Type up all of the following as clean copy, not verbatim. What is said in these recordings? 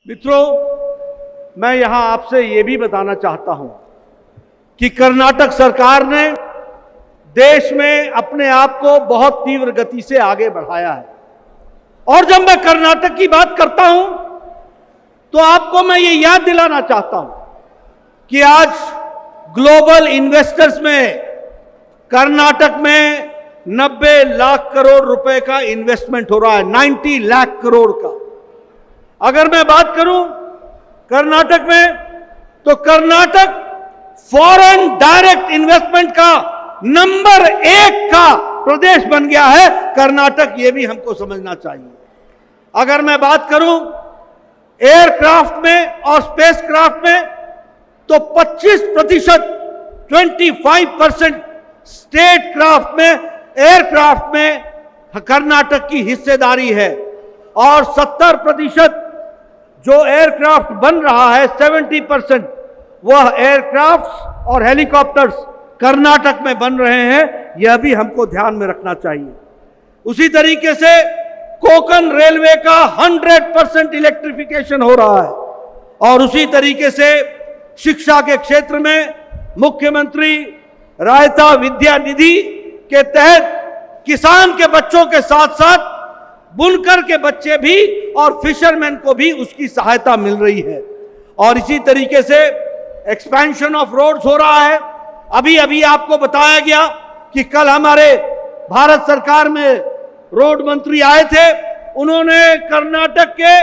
मित्रों, मैं यहां आपसे यह भी बताना चाहता हूं कि कर्नाटक सरकार ने देश में अपने आप को बहुत तीव्र गति से आगे बढ़ाया है। और जब मैं कर्नाटक की बात करता हूं तो आपको मैं ये याद दिलाना चाहता हूं कि आज ग्लोबल इन्वेस्टर्स में कर्नाटक में 90 लाख करोड़ रुपए का इन्वेस्टमेंट हो रहा है, 90 लाख करोड़ का। अगर मैं बात करूं कर्नाटक में, तो कर्नाटक फॉरेन डायरेक्ट इन्वेस्टमेंट का नंबर 1 का प्रदेश बन गया है। कर्नाटक, यह भी हमको समझना चाहिए। अगर मैं बात करूं एयरक्राफ्ट में और स्पेसक्राफ्ट में, तो 25%, 25% स्टेट क्राफ्ट में, एयरक्राफ्ट में कर्नाटक की हिस्सेदारी है। और 70% जो एयरक्राफ्ट बन रहा है, 70% वह एयरक्राफ्ट और हेलीकॉप्टर्स कर्नाटक में बन रहे हैं। यह भी हमको ध्यान में रखना चाहिए। उसी तरीके से कोंकण रेलवे का 100% इलेक्ट्रिफिकेशन हो रहा है। और उसी तरीके से शिक्षा के क्षेत्र में मुख्यमंत्री रायता विद्या निधि के तहत किसान के बच्चों के साथ साथ बुनकर के बच्चे भी और फिशरमैन को भी उसकी सहायता मिल रही है। और इसी तरीके से एक्सपेंशन ऑफ रोड्स हो रहा है। अभी अभी आपको बताया गया कि कल हमारे भारत सरकार में रोड मंत्री आए थे। उन्होंने कर्नाटक के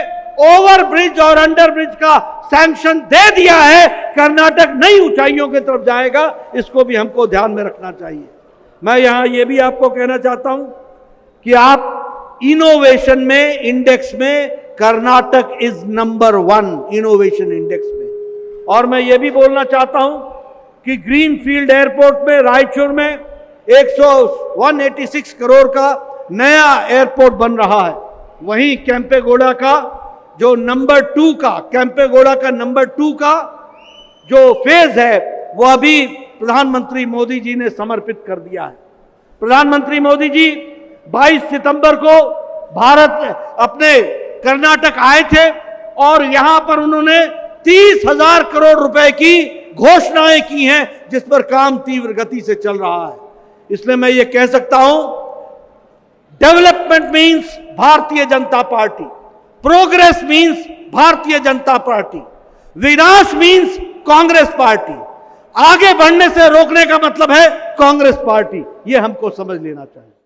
ओवर ब्रिज और अंडर ब्रिज का सैंक्शन दे दिया है। कर्नाटक नई ऊंचाइयों की तरफ जाएगा। इसको भी हमको ध्यान में रखना चाहिए। मैं यहां यह भी आपको कहना चाहता हूं कि आप इनोवेशन में इंडेक्स में Karnataka is number 1 innovation index में। और मैं यह भी बोलना चाहता हूं कि ग्रीनफील्ड एयरपोर्ट में रायचूर में 186 करोड़ का नया एयरपोर्ट बन रहा है। वहीं केम्पेगौड़ा का जो नंबर 2 का, केम्पेगौड़ा का नंबर 2 का जो फेज है, वह अभी प्रधानमंत्री मोदी जी ने समर्पित कर दिया है। प्रधानमंत्री मोदी जी 22 सितंबर को भारत अपने कर्नाटक आए थे और यहां पर उन्होंने 30,000 करोड़ रुपए की घोषणाएं की हैं, जिस पर काम तीव्र गति से चल रहा है। इसलिए मैं ये कह सकता हूं, development means Bharatiya Janata party, progress means Bharatiya Janata party, विनाश मीन्स कांग्रेस पार्टी, आगे बढ़ने से रोकने का मतलब है कांग्रेस पार्टी। यह हमको समझ लेना चाहिए।